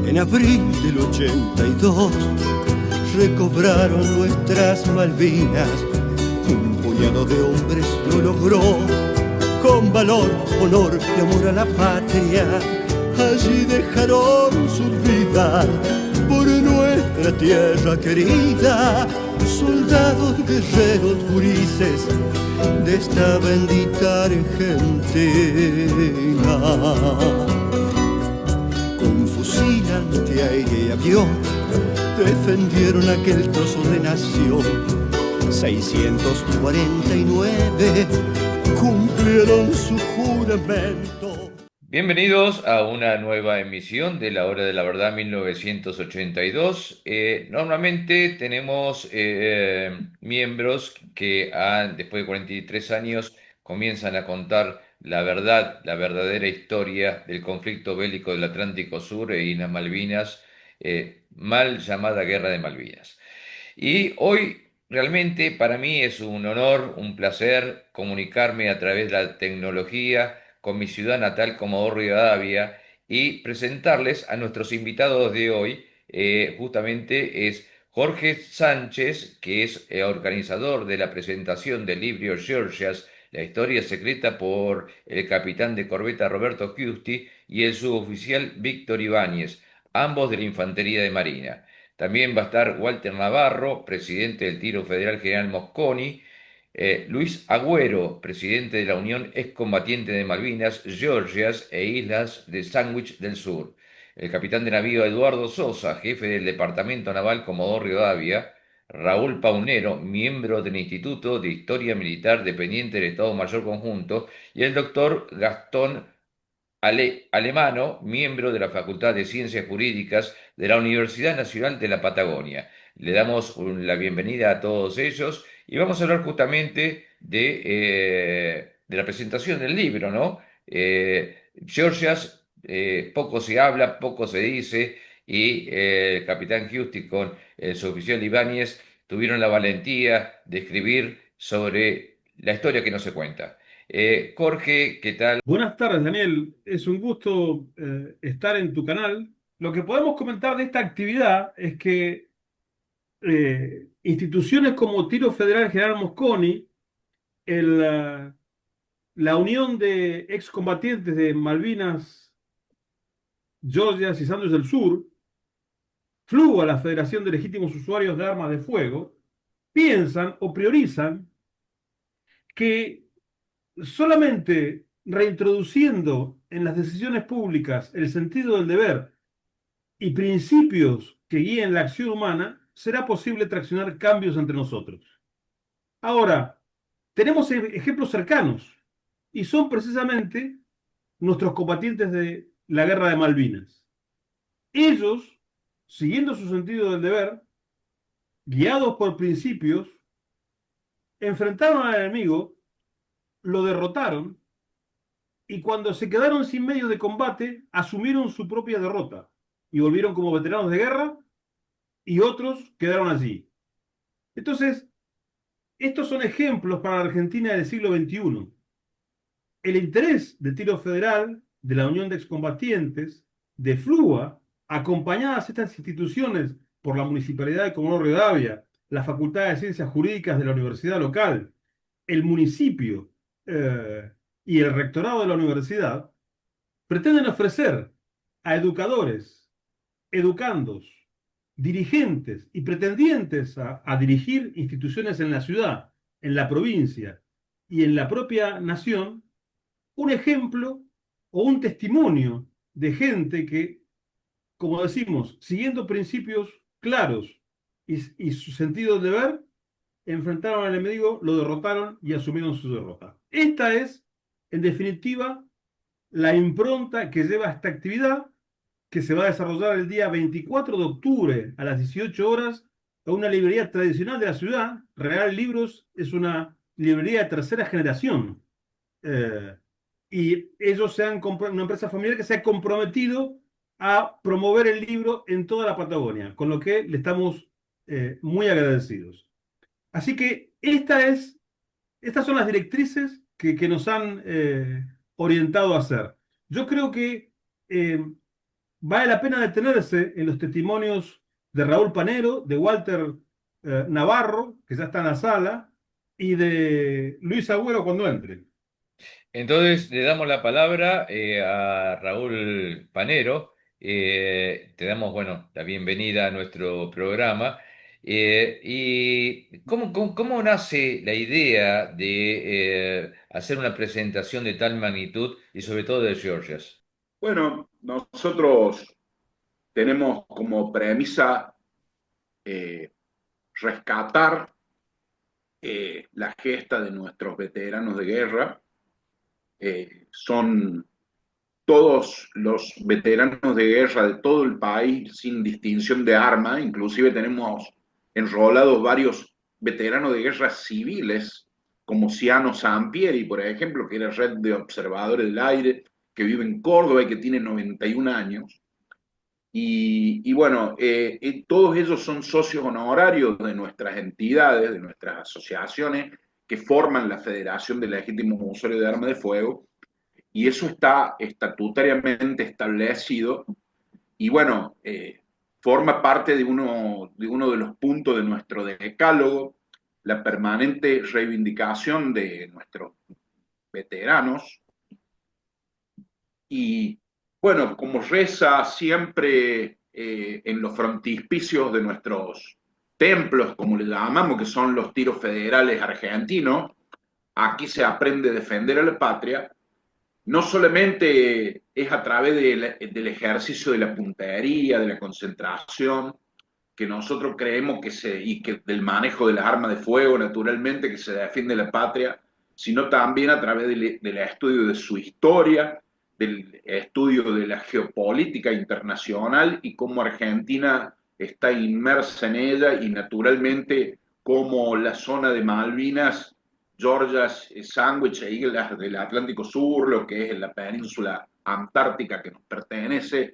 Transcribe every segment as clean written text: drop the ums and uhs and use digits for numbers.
En abril del 82 recobraron nuestras Malvinas. Un puñado de hombres lo logró, con valor, honor y amor a la patria. Allí dejaron sus vidas por nuestra tierra querida. Soldados, guerreros, gurises de esta bendita Argentina. Con fusil antiaéreo y avión defendieron aquel trozo de nación. 649 cumplieron su juramento. Bienvenidos a una nueva emisión de La Hora de la Verdad 1982. Normalmente tenemos miembros que después de 43 años comienzan a contar la verdad, la verdadera historia del conflicto bélico del Atlántico Sur e Islas Malvinas, mal llamada Guerra de Malvinas. Y hoy realmente para mí es un honor, un placer comunicarme a través de la tecnología con mi ciudad natal, Comodoro Rivadavia, y presentarles a nuestros invitados de hoy. Justamente es Jorge Sánchez, que es organizador de la presentación del libro Georgias, la historia secreta por el capitán de corbeta Roberto Giusti y el suboficial Víctor Ibáñez, ambos de la Infantería de Marina. También va a estar Walter Navarro, presidente del Tiro Federal General Mosconi, Luis Agüero, presidente de la Unión Excombatiente de Malvinas, Georgias e Islas de Sandwich del Sur, el capitán de navío Eduardo Sosa, jefe del Departamento Naval Comodoro Rivadavia, Raúl Paunero, miembro del Instituto de Historia Militar dependiente del Estado Mayor Conjunto, y el doctor Gastón Alemano, miembro de la Facultad de Ciencias Jurídicas de la Universidad Nacional de la Patagonia. Le damos la bienvenida a todos ellos y vamos a hablar justamente de la presentación del libro, ¿no? Georgias, poco se habla, poco se dice, y el capitán Giusti con el suboficial Ibáñez tuvieron la valentía de escribir sobre la historia que no se cuenta. Jorge, ¿qué tal? Buenas tardes, Daniel. Es un gusto estar en tu canal. Lo que podemos comentar de esta actividad es que instituciones como Tiro Federal General Mosconi, la Unión de Excombatientes de Malvinas, Georgias y Sandwich del Sur, FLUA, la Federación de Legítimos Usuarios de Armas de Fuego, piensan o priorizan que solamente reintroduciendo en las decisiones públicas el sentido del deber y principios que guíen la acción humana, será posible traccionar cambios entre nosotros. Ahora, tenemos ejemplos cercanos y son precisamente nuestros combatientes de la Guerra de Malvinas. Ellos, siguiendo su sentido del deber, guiados por principios, enfrentaron al enemigo, lo derrotaron y cuando se quedaron sin medios de combate, asumieron su propia derrota y volvieron como veteranos de guerra y otros quedaron allí. Entonces, estos son ejemplos para la Argentina del siglo XXI. El interés de Tiro Federal, de la Unión de Excombatientes, de FLUA, acompañadas estas instituciones por la Municipalidad de Comodoro Rivadavia, la Facultad de Ciencias Jurídicas de la Universidad local, el municipio y el rectorado de la universidad, pretenden ofrecer a educadores, educandos, dirigentes y pretendientes a dirigir instituciones en la ciudad, en la provincia y en la propia nación, un ejemplo o un testimonio de gente que, como decimos, siguiendo principios claros y su sentido de deber, enfrentaron al enemigo, lo derrotaron y asumieron su derrota. Esta es, en definitiva, la impronta que lleva esta actividad, que se va a desarrollar el día 24 de octubre a las 18 horas en una librería tradicional de la ciudad. Real Libros es una librería de tercera generación. Y ellos una empresa familiar que se ha comprometido a promover el libro en toda la Patagonia, con lo que le estamos muy agradecidos. Así que estas son las directrices que nos han orientado a hacer. Yo creo que vale la pena detenerse en los testimonios de Raúl Panero, de Walter Navarro, que ya está en la sala, y de Luis Agüero cuando entre. Entonces le damos la palabra a Raúl Panero. Te damos, bueno, la bienvenida a nuestro programa. ¿Y cómo nace la idea de hacer una presentación de tal magnitud y sobre todo de Georgias? Bueno, nosotros tenemos como premisa eh, rescatar la gesta de nuestros veteranos de guerra. Son todos los veteranos de guerra de todo el país sin distinción de arma, inclusive tenemos enrolados varios veteranos de guerra civiles, como Ciano Sampieri, por ejemplo, que era red de observadores del aire, que vive en Córdoba y que tiene 91 años. Y bueno, todos ellos son socios honorarios de nuestras entidades, de nuestras asociaciones que forman la Federación de Legítimos Usuarios de Armas de Fuego, y eso está estatutariamente establecido, y bueno, forma parte de uno de los puntos de nuestro decálogo, la permanente reivindicación de nuestros veteranos. Y bueno, como reza siempre en los frontispicios de nuestros templos, como le llamamos, que son los tiros federales argentinos, aquí se aprende a defender a la patria. No solamente es a través del ejercicio de la puntería, de la concentración, que nosotros creemos y que del manejo de las armas de fuego, naturalmente, que se defiende la patria, sino también a través del estudio de su historia, del estudio de la geopolítica internacional y cómo Argentina está inmersa en ella, y naturalmente cómo la zona de Malvinas, Georgias, Sandwich e Islas del Atlántico Sur, lo que es la península antártica que nos pertenece,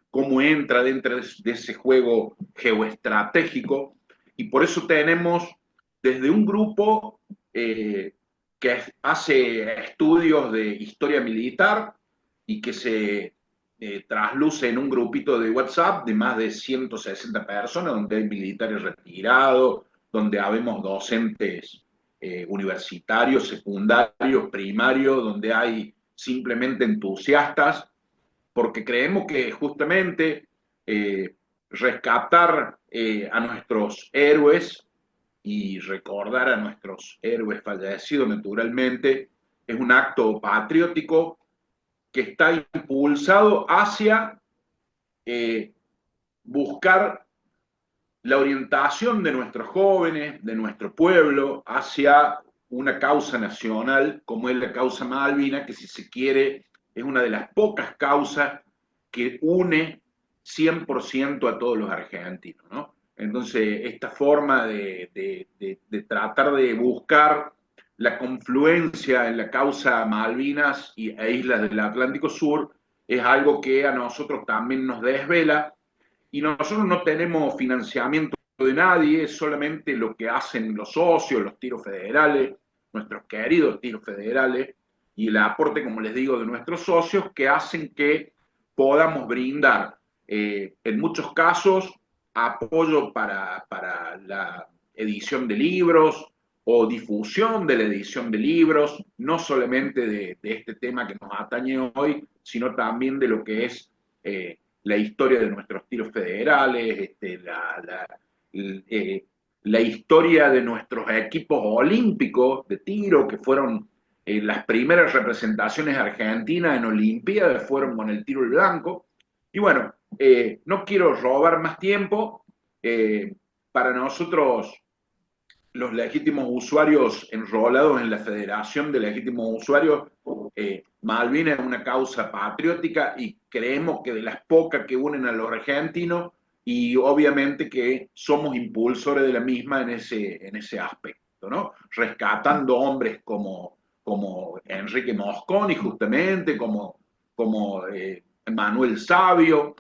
cómo entra dentro de ese juego geoestratégico. Y por eso tenemos desde un grupo que hace estudios de historia militar y que se trasluce en un grupito de WhatsApp de más de 160 personas, donde hay militares retirados, donde habemos docentes universitarios, secundarios, primarios, donde hay simplemente entusiastas, porque creemos que justamente rescatar a nuestros héroes y recordar a nuestros héroes fallecidos naturalmente es un acto patriótico que está impulsado hacia buscar la orientación de nuestros jóvenes, de nuestro pueblo, hacia una causa nacional como es la causa Malvina, que si se quiere es una de las pocas causas que une 100% a todos los argentinos, ¿no? Entonces, esta forma de tratar de buscar la confluencia en la causa Malvinas e islas del Atlántico Sur es algo que a nosotros también nos desvela, y nosotros no tenemos financiamiento de nadie, es solamente lo que hacen los socios, los tiros federales, nuestros queridos tiros federales, y el aporte, como les digo, de nuestros socios, que hacen que podamos brindar, en muchos casos, apoyo para la edición de libros o difusión de la edición de libros, no solamente de este tema que nos atañe hoy, sino también de lo que es la historia de nuestros tiros federales, la historia de nuestros equipos olímpicos de tiro, que fueron las primeras representaciones argentinas en Olimpiadas, fueron con el tiro al blanco. Y bueno, no quiero robar más tiempo. Para nosotros, los legítimos usuarios enrolados en la Federación de Legítimos Usuarios, Malvinas es una causa patriótica y creemos que de las pocas que unen a los argentinos, y obviamente que somos impulsores de la misma en ese aspecto, ¿no? Rescatando hombres como Enrique Mosconi, justamente, como Manuel Sabio,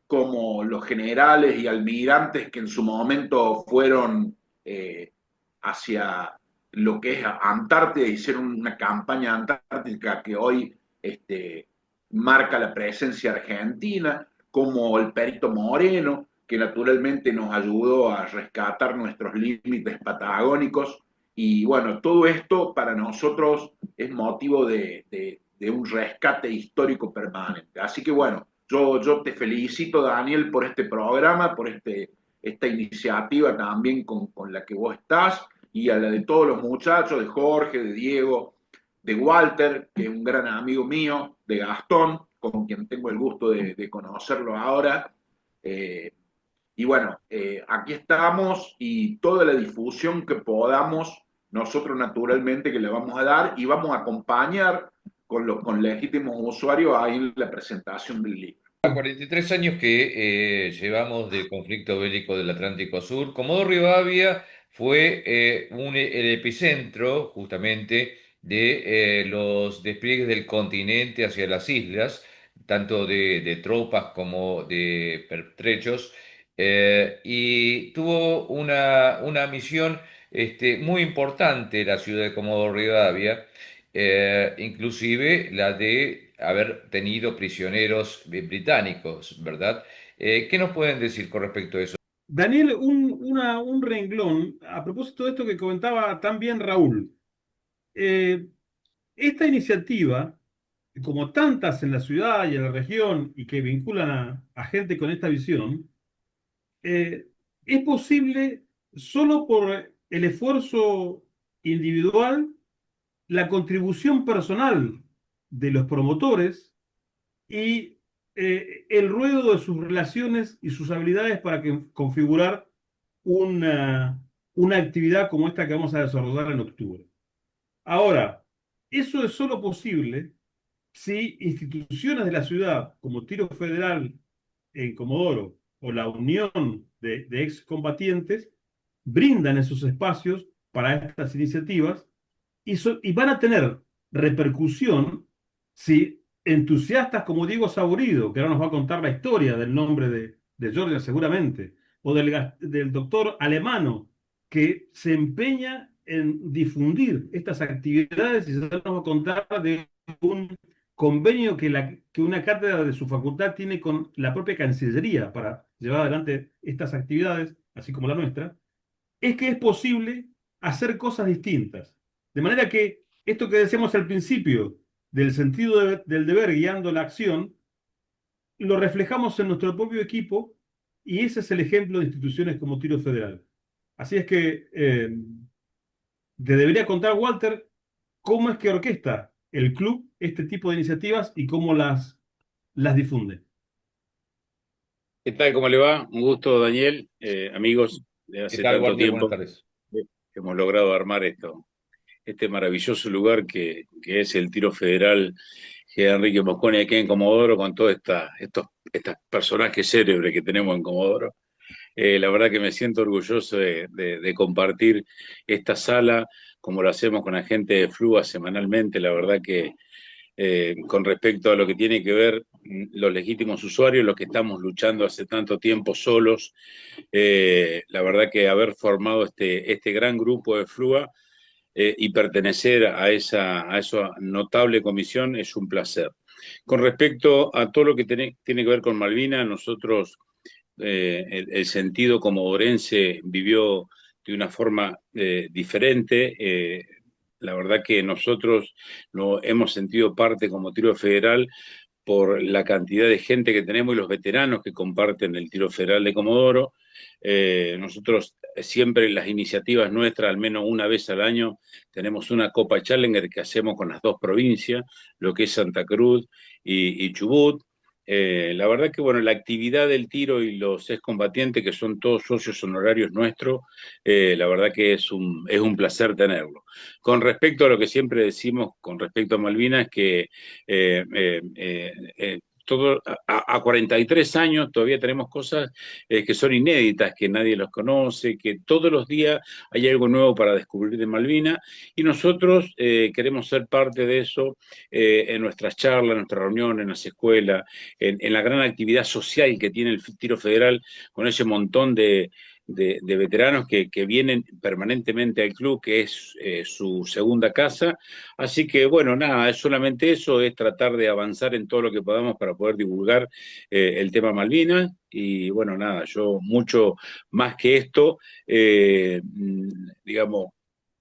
como los generales y almirantes que en su momento fueron hacia lo que es Antártida, hicieron una campaña antártica que hoy marca la presencia argentina, como el Perito Moreno, que naturalmente nos ayudó a rescatar nuestros límites patagónicos. Y bueno, todo esto para nosotros es motivo de un rescate histórico permanente. Así que bueno, yo te felicito, Daniel, por este programa, por esta iniciativa también con la que vos estás, y a la de todos los muchachos, de Jorge, de Diego, de Walter, que es un gran amigo mío, de Gastón, con quien tengo el gusto de conocerlo ahora. Y bueno, aquí estamos, y toda la difusión que podamos, nosotros naturalmente que le vamos a dar, y vamos a acompañar con legítimos usuarios ahí en la presentación del libro. 43 años que llevamos del conflicto bélico del Atlántico Sur, Comodoro Rivadavia fue el epicentro justamente de los despliegues del continente hacia las islas, tanto de tropas como de pertrechos, y tuvo una misión muy importante la ciudad de Comodoro Rivadavia, inclusive la de haber tenido prisioneros británicos, ¿verdad? ¿Qué nos pueden decir con respecto a eso? Daniel, un renglón a propósito de esto que comentaba también Raúl. Eh, Esta iniciativa, como tantas en la ciudad y en la región y que vinculan a gente con esta visión, es posible solo por el esfuerzo individual, la contribución personal de los promotores y el ruedo de sus relaciones y sus habilidades para configurar una actividad como esta que vamos a desarrollar en octubre. Ahora, eso es solo posible si instituciones de la ciudad, como Tiro Federal en Comodoro o la Unión de Excombatientes, brindan esos espacios para estas iniciativas y van a tener repercusión si entusiastas como Diego Saborido, que ahora nos va a contar la historia del nombre de Georgia seguramente, o del doctor Alemano, que se empeña en difundir estas actividades, y se nos va a contar de un convenio que una cátedra de su facultad tiene con la propia Cancillería para llevar adelante estas actividades, así como la nuestra, es que es posible hacer cosas distintas. De manera que esto que decíamos al principio, del sentido del deber guiando la acción, lo reflejamos en nuestro propio equipo, y ese es el ejemplo de instituciones como Tiro Federal. Así es que te debería contar, Walter, cómo es que orquesta el club este tipo de iniciativas y cómo las difunde. ¿Qué tal? ¿Cómo le va? Un gusto, Daniel. Amigos, de ¿Qué hace tal, tanto Walter? Buenas tiempo tardes. que hemos logrado armar este maravilloso lugar que es el Tiro Federal General Enrique Mosconi aquí en Comodoro, con todos estos personajes célebres que tenemos en Comodoro. La verdad que me siento orgulloso de compartir esta sala, como lo hacemos con la gente de FLUA semanalmente. La verdad que con respecto a lo que tiene que ver los legítimos usuarios, los que estamos luchando hace tanto tiempo solos, la verdad que haber formado este gran grupo de FLUA y pertenecer a esa notable comisión es un placer. Con respecto a todo lo que tiene que ver con Malvinas, nosotros el sentido comodorense vivió de una forma diferente. La verdad que nosotros no hemos sentido parte como Tiro Federal por la cantidad de gente que tenemos y los veteranos que comparten el Tiro Federal de Comodoro. Nosotros siempre las iniciativas nuestras, al menos una vez al año, tenemos una Copa Challenger que hacemos con las dos provincias, lo que es Santa Cruz y Chubut. La verdad que, bueno, la actividad del tiro y los excombatientes, que son todos socios honorarios nuestros, la verdad que es un placer tenerlo. Con respecto a lo que siempre decimos con respecto a Malvinas, que a 43 años todavía tenemos cosas que son inéditas, que nadie los conoce, que todos los días hay algo nuevo para descubrir de Malvinas, y nosotros queremos ser parte de eso en nuestras charlas, en nuestras reuniones, en las escuelas, en la gran actividad social que tiene el Tiro Federal, con ese montón de de veteranos que vienen permanentemente al club, que es su segunda casa. Así que, bueno, nada, es solamente eso, es tratar de avanzar en todo lo que podamos para poder divulgar el tema Malvinas. Y bueno, nada, yo mucho más que esto, digamos,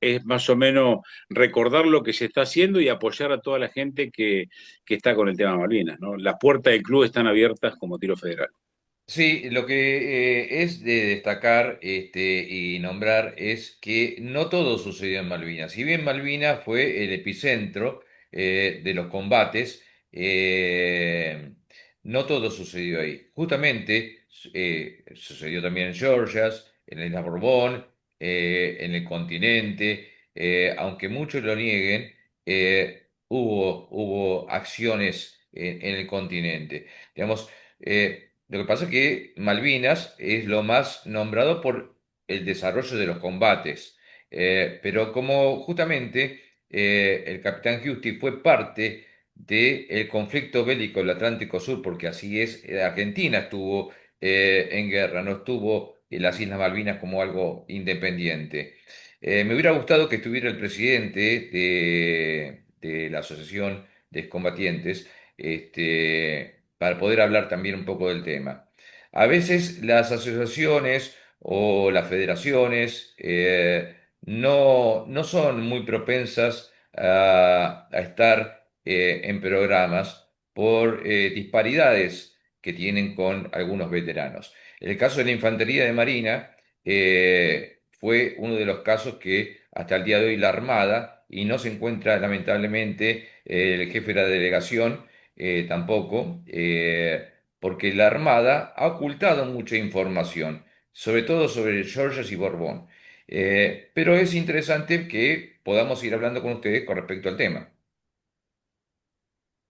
es más o menos recordar lo que se está haciendo y apoyar a toda la gente que está con el tema Malvinas, ¿no? Las puertas del club están abiertas como Tiro Federal. Sí, lo que es de destacar y nombrar es que no todo sucedió en Malvinas. Si bien Malvinas fue el epicentro de los combates, no todo sucedió ahí. Justamente sucedió también en Georgias, en la Isla Borbón, en el continente. Aunque muchos lo nieguen, hubo acciones en el continente. Digamos, lo que pasa es que Malvinas es lo más nombrado por el desarrollo de los combates. Pero como justamente el capitán Giusti fue parte del conflicto bélico del Atlántico Sur, porque así es, Argentina estuvo en guerra, no estuvo en las Islas Malvinas como algo independiente. Me hubiera gustado que estuviera el presidente de la Asociación de Excombatientes, para poder hablar también un poco del tema. A veces las asociaciones o las federaciones no son muy propensas a estar en programas por disparidades que tienen con algunos veteranos. El caso de la Infantería de Marina fue uno de los casos que hasta el día de hoy la Armada, y no se encuentra lamentablemente el jefe de la delegación tampoco, porque la Armada ha ocultado mucha información, sobre todo sobre Georges y Borbón. Pero es interesante que podamos ir hablando con ustedes con respecto al tema.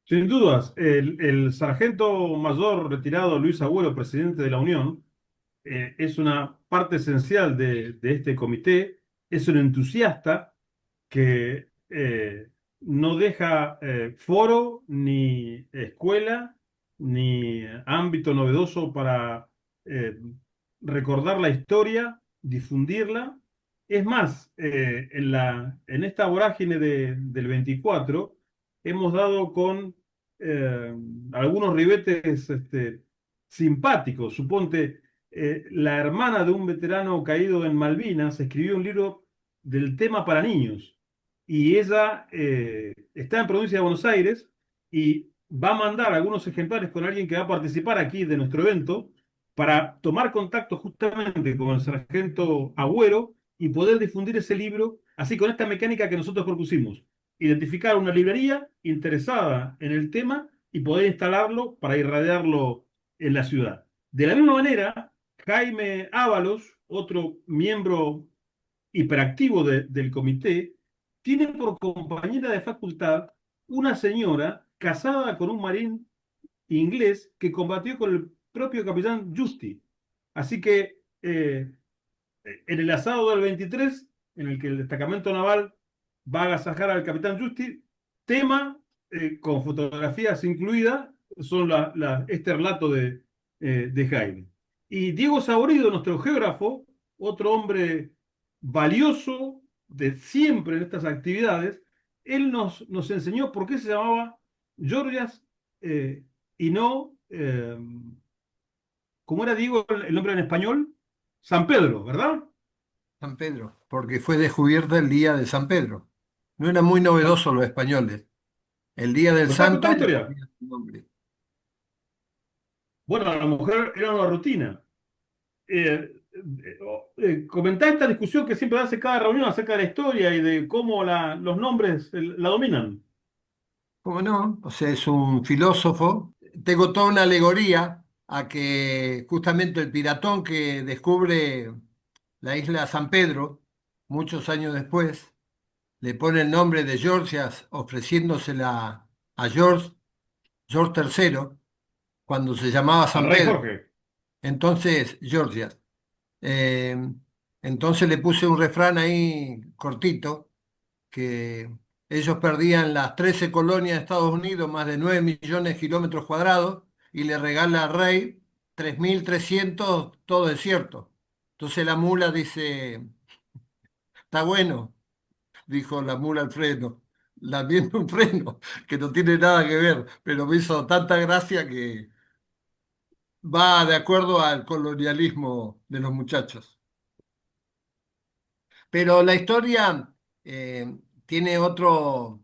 Sin dudas, el sargento mayor retirado Luis Agüero, presidente de la Unión, es una parte esencial de este comité, es un entusiasta que no deja foro, ni escuela, ni ámbito novedoso para eh, recordar la historia, difundirla. Es más, en esta vorágine del 24 hemos dado con eh, algunos ribetes simpáticos. Suponte, la hermana de un veterano caído en Malvinas escribió un libro del tema para niños y ella está en provincia de Buenos Aires y va a mandar algunos ejemplares con alguien que va a participar aquí de nuestro evento para tomar contacto justamente con el sargento Agüero y poder difundir ese libro, así con esta mecánica que nosotros propusimos, identificar una librería interesada en el tema y poder instalarlo para irradiarlo en la ciudad. De la misma manera, Jaime Ábalos, otro miembro hiperactivo del comité, tiene por compañera de facultad una señora casada con un marín inglés que combatió con el propio capitán Justi. Así que en el asado del 23, en el que el destacamento naval va a agasajar al capitán Justi, tema con fotografías incluidas, son este relato de Jaime. Y Diego Saborido, nuestro geógrafo, otro hombre valioso de siempre en estas actividades, él nos enseñó por qué se llamaba Georgias y no, ¿cómo era, Diego, el nombre en español? San Pedro, ¿verdad? San Pedro, porque fue descubierta el día de San Pedro. No era muy novedoso los españoles. El día del ¿Nos va a contar santo la le historia? ponían su nombre. Bueno, a la mujer era una rutina. Comentá esta discusión que siempre hace cada reunión acerca de la historia y de cómo los nombres la dominan. ¿Cómo no? O sea, es un filósofo. Tengo toda una alegoría a que justamente el piratón que descubre la isla San Pedro, muchos años después, le pone el nombre de Georgias ofreciéndosela a George III, cuando se llamaba Al San rey Pedro. Jorge. Entonces, Georgias. Eh, entonces le puse un refrán ahí cortito, que ellos perdían las 13 colonias de Estados Unidos, más de 9 millones de kilómetros cuadrados, y le regala al rey 3.300 todo desierto. Entonces la mula dice, está bueno, dijo la mula al freno, lamiendo un freno, que no tiene nada que ver, pero me hizo tanta gracia que va de acuerdo al colonialismo de los muchachos. Pero la historia tiene otro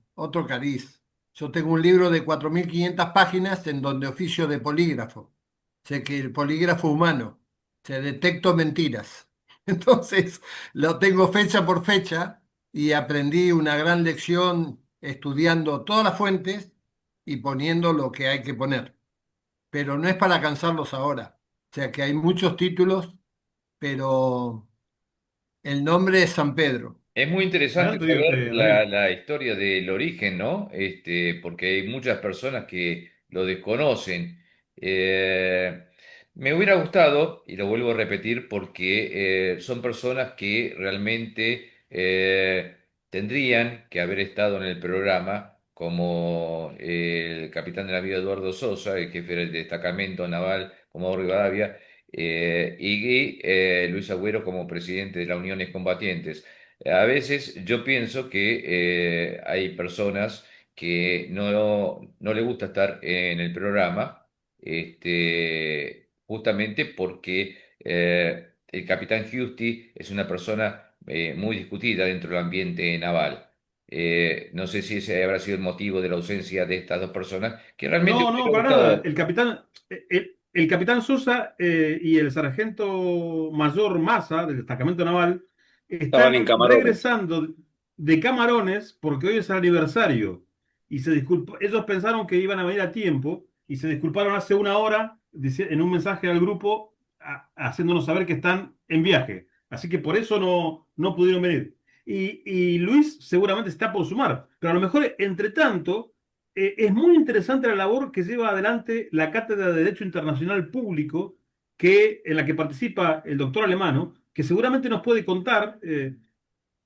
cariz. Yo tengo un libro de 4.500 páginas en donde oficio de polígrafo. Sé que el polígrafo humano, se detecto mentiras. Entonces, lo tengo fecha por fecha y aprendí una gran lección estudiando todas las fuentes y poniendo lo que hay que poner. Pero no es para cansarlos ahora. O sea que hay muchos títulos, pero el nombre es San Pedro. Es muy interesante Adelante, saber David. la historia del origen, ¿no? Porque hay muchas personas que lo desconocen. Eh, Me hubiera gustado, y lo vuelvo a repetir, porque son personas que realmente tendrían que haber estado en el programa, como el capitán de navío Eduardo Sosa, el jefe del destacamento naval Comodoro Rivadavia, y Luis Agüero como presidente de la Uniones Combatientes. A veces yo pienso que hay personas que no le gusta estar en el programa, justamente porque el capitán Giusti es una persona muy discutida dentro del ambiente naval. No sé si ese habrá sido el motivo de la ausencia de estas dos personas, que realmente me No, no, hubiera para nada. gustado. El capitán Sosa y el sargento mayor Massa del destacamento naval Estaban en están Camarones. regresando de Camarones porque hoy es el aniversario. Y ellos pensaron que iban a venir a tiempo y se disculparon hace una hora en un mensaje al grupo haciéndonos saber que están en viaje. Así que por eso no pudieron venir. Y Luis seguramente está por sumar. Pero a lo mejor, entre tanto es muy interesante la labor que lleva adelante la Cátedra de Derecho Internacional Público, en la que participa el doctor Alemano, que seguramente nos puede contar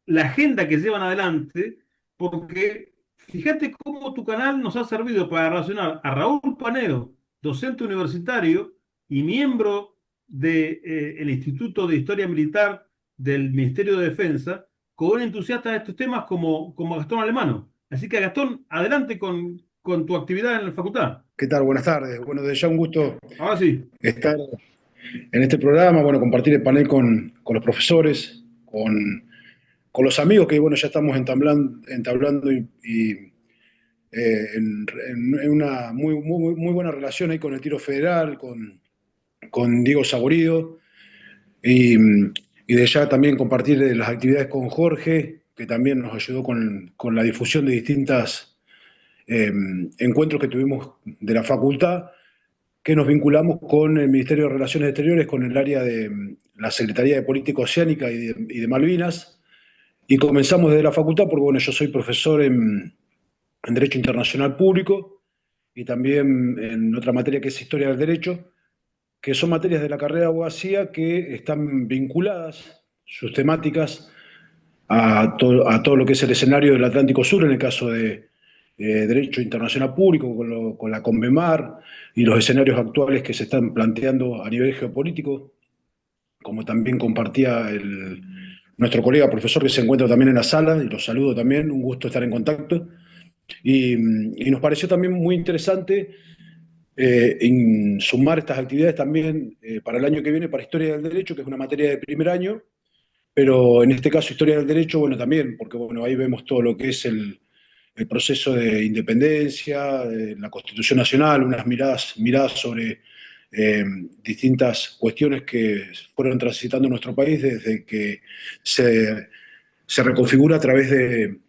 la agenda que llevan adelante, porque fíjate cómo tu canal nos ha servido para relacionar a Raúl Panero, docente universitario y miembro del Instituto de Historia Militar del Ministerio de Defensa, con un entusiasta de estos temas como Gastón Alemano. Así que Gastón, adelante con tu actividad en la facultad. ¿Qué tal? Buenas tardes. Bueno, de ya un gusto Ahora sí. estar en este programa, bueno, compartir el panel con los profesores, con los amigos que, bueno, ya estamos entablando en una muy buena relación ahí con el tiro federal, con Diego Saborido, y, y de ya también compartir las actividades con Jorge, que también nos ayudó con la difusión de distintas encuentros que tuvimos de la facultad, que nos vinculamos con el Ministerio de Relaciones Exteriores, con el área de la Secretaría de Política Oceánica y de Malvinas, y comenzamos desde la facultad, porque bueno, yo soy profesor en Derecho Internacional Público y también en otra materia que es Historia del Derecho, que son materias de la carrera de abogacía que están vinculadas, sus temáticas, a todo lo que es el escenario del Atlántico Sur, en el caso de Derecho Internacional Público, con la CONVEMAR y los escenarios actuales que se están planteando a nivel geopolítico, como también compartía nuestro colega profesor que se encuentra también en la sala, y los saludo también, un gusto estar en contacto. Y nos pareció también muy interesante sumar estas actividades también para el año que viene para Historia del Derecho, que es una materia de primer año, pero en este caso Historia del Derecho, bueno, también, porque bueno, ahí vemos todo lo que es el proceso de independencia, la Constitución Nacional, unas miradas sobre distintas cuestiones que fueron transitando nuestro país desde que se reconfigura a través del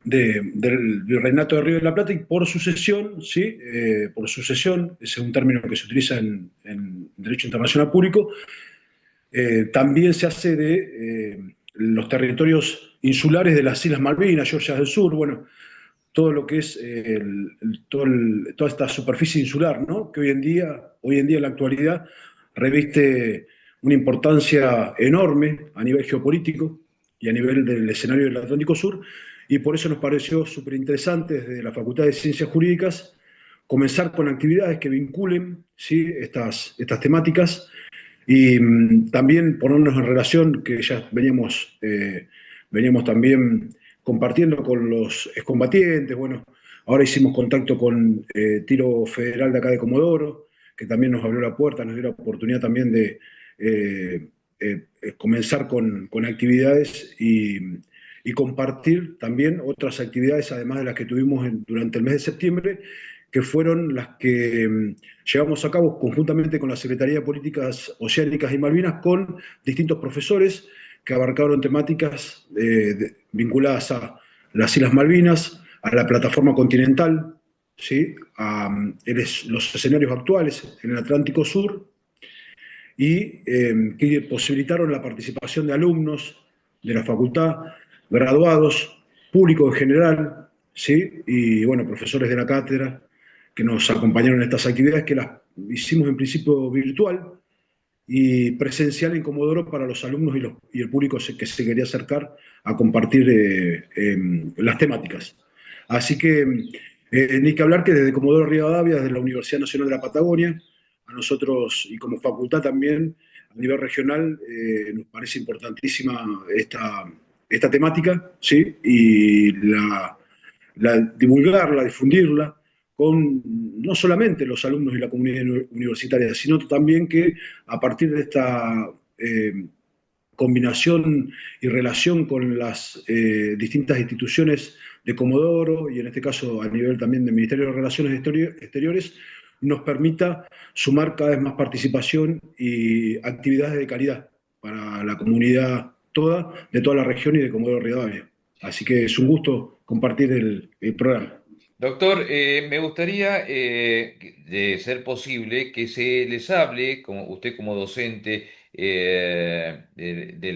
Virreinato de Río de la Plata y por sucesión, ¿sí? Por sucesión, ese es un término que se utiliza en Derecho Internacional Público, también se hace de los territorios insulares de las Islas Malvinas, Georgia del Sur, bueno, todo lo que es toda esta superficie insular, ¿no? Que hoy en día, en la actualidad, reviste una importancia enorme a nivel geopolítico y a nivel del escenario del Atlántico Sur, y por eso nos pareció súper interesante desde la Facultad de Ciencias Jurídicas comenzar con actividades que vinculen, ¿sí? estas temáticas Y también ponernos en relación, que ya veníamos también compartiendo con los excombatientes. Bueno, ahora hicimos contacto con Tiro Federal de acá de Comodoro, que también nos abrió la puerta, nos dio la oportunidad también de comenzar con actividades y compartir también otras actividades, además de las que tuvimos durante el mes de septiembre, que fueron las que llevamos a cabo conjuntamente con la Secretaría de Políticas Oceánicas y Malvinas, con distintos profesores que abarcaron temáticas vinculadas a las Islas Malvinas, a la plataforma continental, ¿sí? Los escenarios actuales en el Atlántico Sur, y que posibilitaron la participación de alumnos de la facultad, graduados, público en general, ¿sí? Y bueno, profesores de la cátedra que nos acompañaron en estas actividades, que las hicimos en principio virtual y presencial en Comodoro para los alumnos y el público que se quería acercar a compartir las temáticas. Así que ni que hablar que desde Comodoro Rivadavia, desde la Universidad Nacional de la Patagonia, a nosotros y como facultad también a nivel regional nos parece importantísima esta temática, ¿sí? Y divulgarla, difundirla con no solamente los alumnos y la comunidad universitaria, sino también que a partir de esta combinación y relación con las distintas instituciones de Comodoro, y en este caso a nivel también del Ministerio de Relaciones Exteriores, nos permita sumar cada vez más participación y actividades de calidad para la comunidad toda, de toda la región y de Comodoro Rivadavia. Así que es un gusto compartir el programa. Doctor, me gustaría, de ser posible, que se les hable, como usted como docente de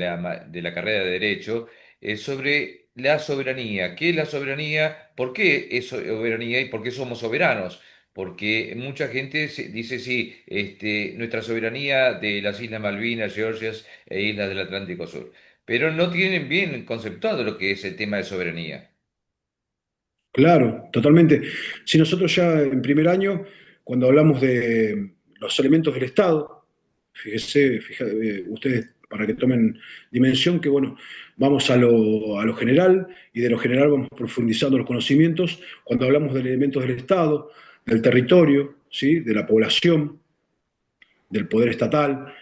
la carrera de Derecho, sobre la soberanía. ¿Qué es la soberanía? ¿Por qué es soberanía y por qué somos soberanos? Porque mucha gente dice, sí, nuestra soberanía de las Islas Malvinas, Georgias e Islas del Atlántico Sur, pero no tienen bien conceptuado lo que es el tema de soberanía. Claro, totalmente. Si nosotros ya en primer año, cuando hablamos de los elementos del Estado, fíjese, ustedes para que tomen dimensión, que bueno, vamos a lo general y de lo general vamos profundizando los conocimientos. Cuando hablamos de elementos del Estado, del territorio, ¿sí? De la población, del poder estatal,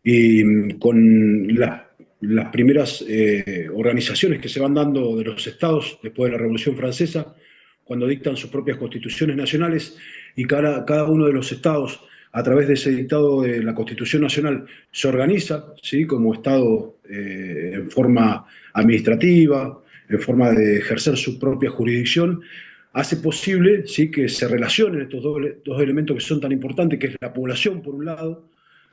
y con las primeras organizaciones que se van dando de los estados después de la Revolución Francesa, cuando dictan sus propias constituciones nacionales, y cada uno de los estados, a través de ese dictado de la Constitución Nacional, se organiza, ¿sí? Como estado en forma administrativa, en forma de ejercer su propia jurisdicción, hace posible, ¿sí? Que se relacionen estos dos elementos que son tan importantes, que es la población, por un lado,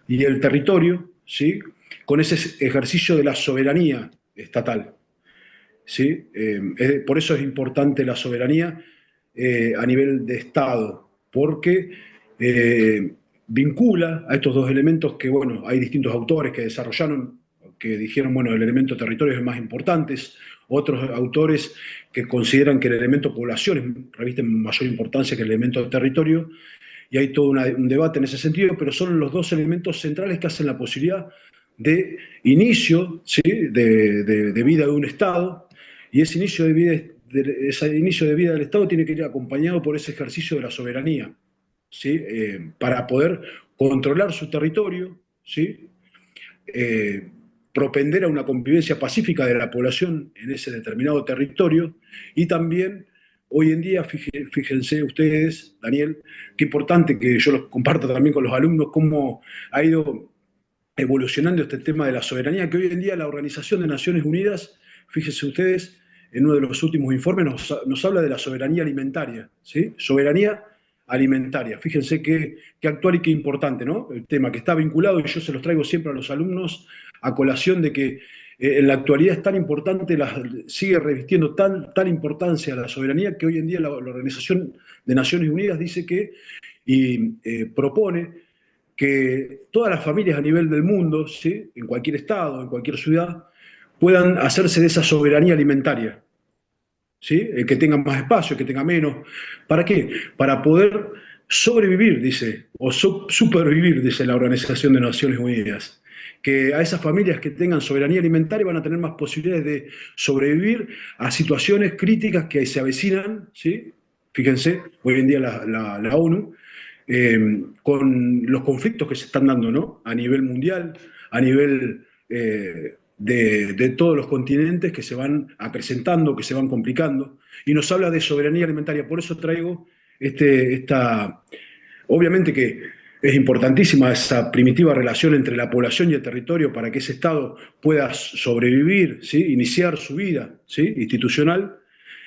y el territorio, ¿sí? Con ese ejercicio de la soberanía estatal, ¿sí? Por eso es importante la soberanía a nivel de Estado, porque vincula a estos dos elementos que, bueno, hay distintos autores que desarrollaron, que dijeron, bueno, el elemento territorio es el más importante, otros autores que consideran que el elemento población reviste mayor importancia que el elemento territorio, y hay todo un debate en ese sentido, pero son los dos elementos centrales que hacen la posibilidad de inicio, ¿sí? de vida de un Estado, y ese inicio de vida del Estado tiene que ir acompañado por ese ejercicio de la soberanía, ¿sí? Para poder controlar su territorio, ¿sí? Propender a una convivencia pacífica de la población en ese determinado territorio, y también hoy en día, fíjense ustedes, Daniel, qué importante, que yo lo comparto también con los alumnos, cómo ha ido evolucionando este tema de la soberanía, que hoy en día la Organización de Naciones Unidas, fíjense ustedes, en uno de los últimos informes nos habla de la soberanía alimentaria, ¿sí? Soberanía alimentaria. Fíjense qué actual y qué importante, ¿no? El tema que está vinculado, y yo se los traigo siempre a los alumnos a colación de que en la actualidad es tan importante, sigue revistiendo tal importancia la soberanía, que hoy en día la Organización de Naciones Unidas dice que, y propone que todas las familias a nivel del mundo, ¿sí? En cualquier estado, en cualquier ciudad, puedan hacerse de esa soberanía alimentaria, ¿sí? El que tenga más espacio, el que tenga menos. ¿Para qué? Para poder sobrevivir, dice, o supervivir, dice la Organización de Naciones Unidas. Que a esas familias que tengan soberanía alimentaria van a tener más posibilidades de sobrevivir a situaciones críticas que se avecinan, ¿sí? Fíjense, hoy en día la ONU, con los conflictos que se están dando, ¿no? A nivel mundial, a nivel de todos los continentes que se van acrecentando, que se van complicando, y nos habla de soberanía alimentaria. Por eso traigo esta, obviamente que es importantísima esa primitiva relación entre la población y el territorio para que ese Estado pueda sobrevivir, ¿sí? Iniciar su vida, ¿sí? Institucional,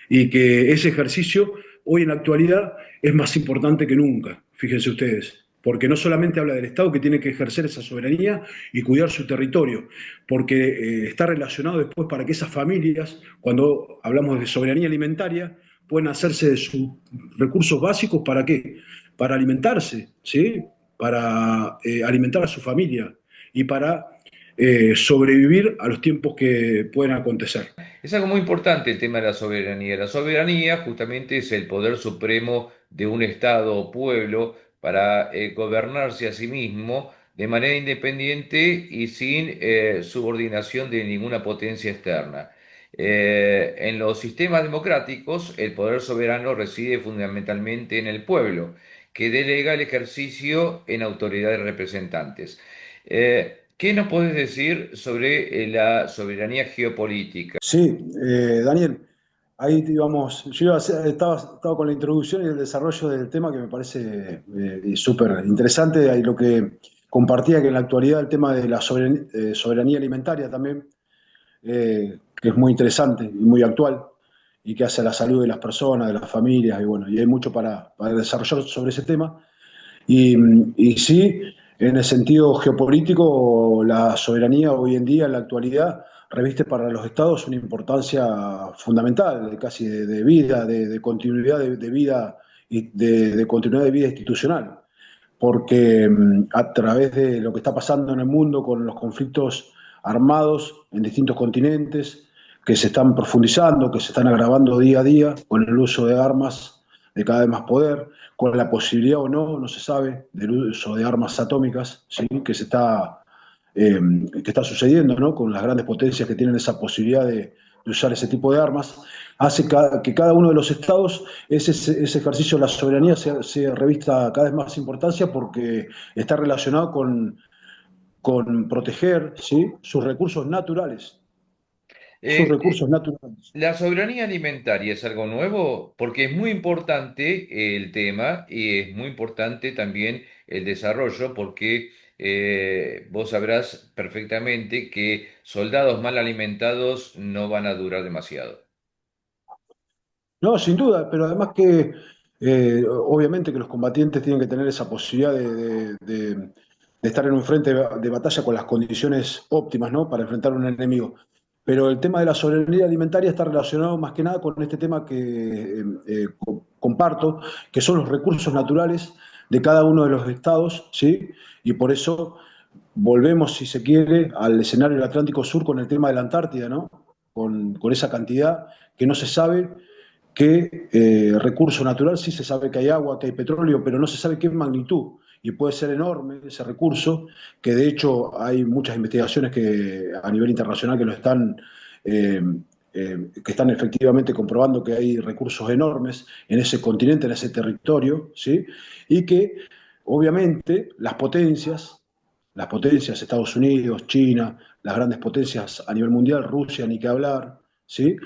y que ese ejercicio hoy en la actualidad es más importante que nunca, fíjense ustedes, porque no solamente habla del Estado que tiene que ejercer esa soberanía y cuidar su territorio, porque está relacionado después para que esas familias, cuando hablamos de soberanía alimentaria, puedan hacerse de sus recursos básicos. ¿Para qué? Para alimentarse, ¿sí? Para alimentar a su familia y para sobrevivir a los tiempos que pueden acontecer. Es algo muy importante el tema de la soberanía. La soberanía justamente es el poder supremo de un Estado o pueblo para gobernarse a sí mismo de manera independiente y sin subordinación de ninguna potencia externa. En los sistemas democráticos, el poder soberano reside fundamentalmente en el pueblo, que delega el ejercicio en autoridades representantes. ¿Qué nos podés decir sobre la soberanía geopolítica? Sí, Daniel, ahí íbamos, estaba con la introducción y el desarrollo del tema que me parece súper interesante, ahí lo que compartía que en la actualidad el tema de la soberanía alimentaria también, que es muy interesante y muy actual, y que hace a la salud de las personas, de las familias, y bueno, y hay mucho para desarrollar sobre ese tema. Y, y sí, en el sentido geopolítico, la soberanía hoy en día, en la actualidad, reviste para los estados una importancia fundamental, casi de vida, de continuidad de vida y de continuidad de vida institucional, porque a través de lo que está pasando en el mundo con los conflictos armados en distintos continentes, que se están profundizando, que se están agravando día a día con el uso de armas de cada vez más poder, con la posibilidad o no, no se sabe, del uso de armas atómicas, ¿sí? eh, que está sucediendo, ¿no? Con las grandes potencias que tienen esa posibilidad de usar ese tipo de armas, hace que cada uno de los estados, ese ejercicio de la soberanía se revista cada vez más importancia porque está relacionado con proteger, ¿sí? Sus recursos naturales. Sus Eh, eh, recursos naturales. La soberanía alimentaria es algo nuevo porque es muy importante el tema y es muy importante también el desarrollo porque vos sabrás perfectamente que soldados mal alimentados no van a durar demasiado. No, sin duda, pero además que obviamente que los combatientes tienen que tener esa posibilidad de estar en un frente de batalla con las condiciones óptimas, ¿no? Para enfrentar a un enemigo. Pero el tema de la soberanía alimentaria está relacionado más que nada con este tema que comparto, que son los recursos naturales de cada uno de los estados, ¿sí? Y por eso volvemos, si se quiere, al escenario del Atlántico Sur con el tema de la Antártida, ¿no? Con esa cantidad que no se sabe qué recurso natural, sí se sabe que hay agua, que hay petróleo, pero no se sabe qué magnitud. Y puede ser enorme ese recurso, que de hecho hay muchas investigaciones que a nivel internacional que lo eh, que están efectivamente comprobando que hay recursos enormes en ese continente, en ese territorio, ¿sí? Y que obviamente las potencias, Estados Unidos, China, las grandes potencias a nivel mundial, Rusia, ni que hablar, ¿sí?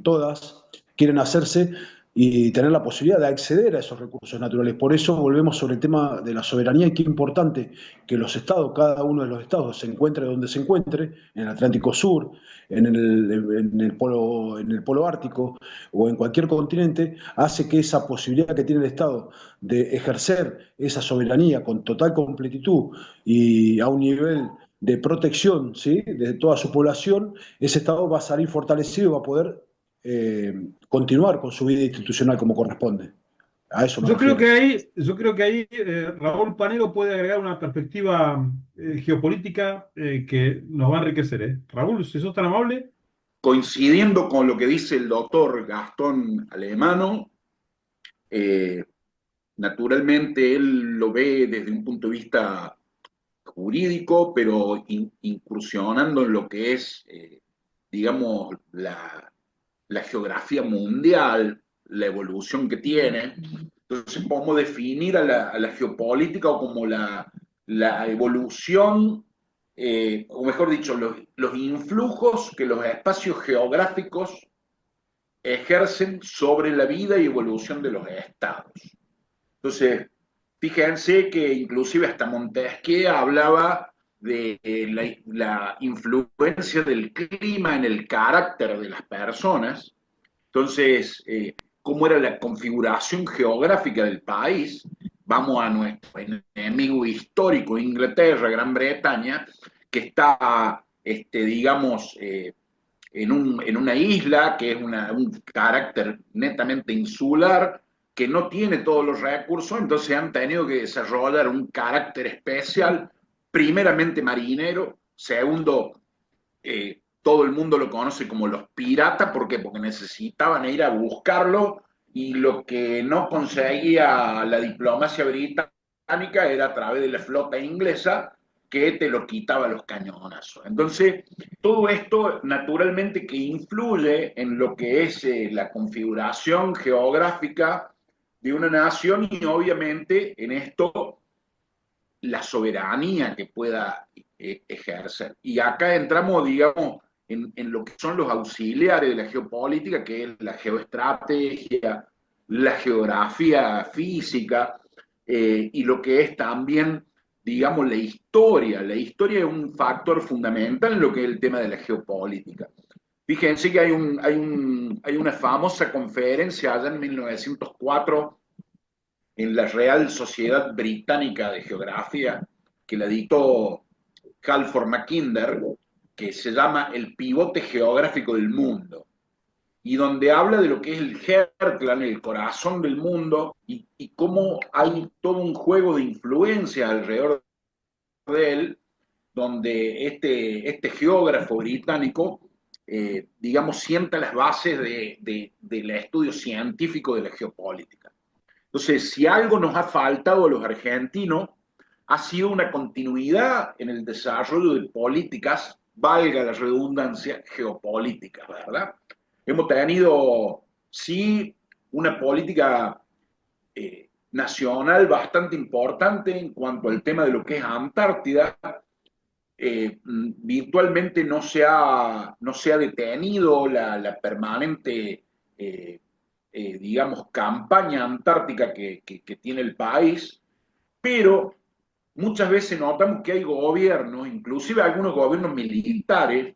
Todas quieren hacerse y tener la posibilidad de acceder a esos recursos naturales. Por eso volvemos sobre el tema de la soberanía y qué importante que los estados, cada uno de los estados, se encuentre donde se encuentre, en el Atlántico Sur, en el polo Ártico o en cualquier continente, hace que esa posibilidad que tiene el Estado de ejercer esa soberanía con total completitud y a un nivel de protección, ¿sí? De toda su población, ese Estado va a salir fortalecido y va a poder continuar con su vida institucional como corresponde. A eso me refiero. Yo creo que ahí Raúl Panero puede agregar una perspectiva geopolítica que nos va a enriquecer. Raúl, si sos tan amable. Coincidiendo con lo que dice el doctor Gastón Alemano, eh, naturalmente él lo ve desde un punto de vista jurídico, pero incursionando en lo que es, digamos, la geografía mundial, la evolución que tiene. Entonces, ¿cómo definir a la geopolítica o como la evolución, o mejor dicho, los influjos que los espacios geográficos ejercen sobre la vida y evolución de los estados? Entonces, fíjense que inclusive hasta Montesquieu hablaba de la influencia del clima en el carácter de las personas. Entonces, cómo era la configuración geográfica del país. Vamos a nuestro enemigo histórico, Inglaterra, Gran Bretaña, que está, digamos, en una isla que es un carácter netamente insular, que no tiene todos los recursos, entonces han tenido que desarrollar un carácter especial, primeramente marinero, segundo, todo el mundo lo conoce como los piratas. ¿Por qué? Porque necesitaban ir a buscarlo, y lo que no conseguía la diplomacia británica era a través de la flota inglesa, que te lo quitaba los cañonazos. Entonces, todo esto naturalmente que influye en lo que es la configuración geográfica de una nación, y obviamente en esto la soberanía que pueda ejercer. Y acá entramos, digamos, en lo que son los auxiliares de la geopolítica, que es la geoestrategia, la geografía física, y lo que es también, digamos, la historia. La historia es un factor fundamental en lo que es el tema de la geopolítica. Fíjense que hay una famosa conferencia allá en 1904 en la Real Sociedad Británica de Geografía, que la dictó Halford Mackinder, que se llama El pivote geográfico del mundo, y donde habla de lo que es el Heartland, el corazón del mundo, y cómo hay todo un juego de influencia alrededor de él, donde este geógrafo británico, digamos, sienta las bases del estudio científico de la geopolítica. Entonces, si algo nos ha faltado a los argentinos, ha sido una continuidad en el desarrollo de políticas, valga la redundancia, geopolíticas, ¿verdad? Hemos tenido, sí, una política nacional bastante importante en cuanto al tema de lo que es Antártida. Virtualmente no se ha detenido la permanente, digamos, campaña antártica que tiene el país, pero muchas veces notamos que hay gobiernos, inclusive algunos gobiernos militares,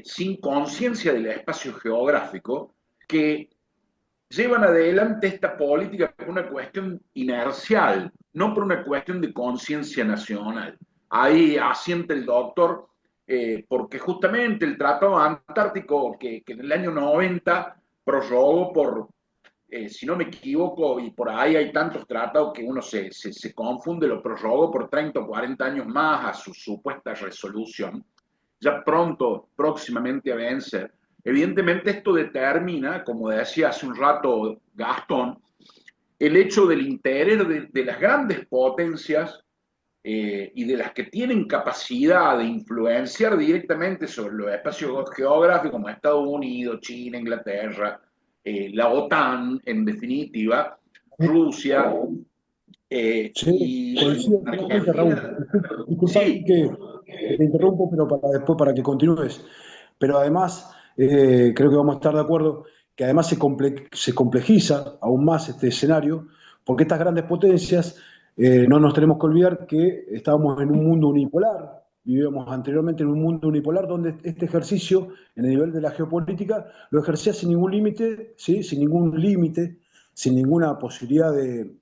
sin conciencia del espacio geográfico, que llevan adelante esta política por una cuestión inercial, no por una cuestión de conciencia nacional. Ahí asiente el doctor, porque justamente el Tratado Antártico, que en el año 90 prorrogó por, si no me equivoco, y por ahí hay tantos tratados que uno se confunde, lo prorrogó por 30 o 40 años más a su supuesta resolución, ya próximamente a vencer. Evidentemente esto determina, como decía hace un rato Gastón, el hecho del interés de las grandes potencias, y de las que tienen capacidad de influenciar directamente sobre los espacios geográficos, como Estados Unidos, China, Inglaterra, la OTAN, en definitiva, Rusia, Sí, y coincido plenamente, Raúl. Disculpa sí, que te interrumpo, pero después para que continúes. Pero además, creo que vamos a estar de acuerdo que además se complejiza aún más este escenario, porque estas grandes potencias, no nos tenemos que olvidar que estábamos en un mundo unipolar, vivíamos anteriormente en un mundo unipolar donde este ejercicio en el nivel de la geopolítica lo ejercía sin ningún límite, ¿sí? Sin ningún límite, sin ninguna posibilidad de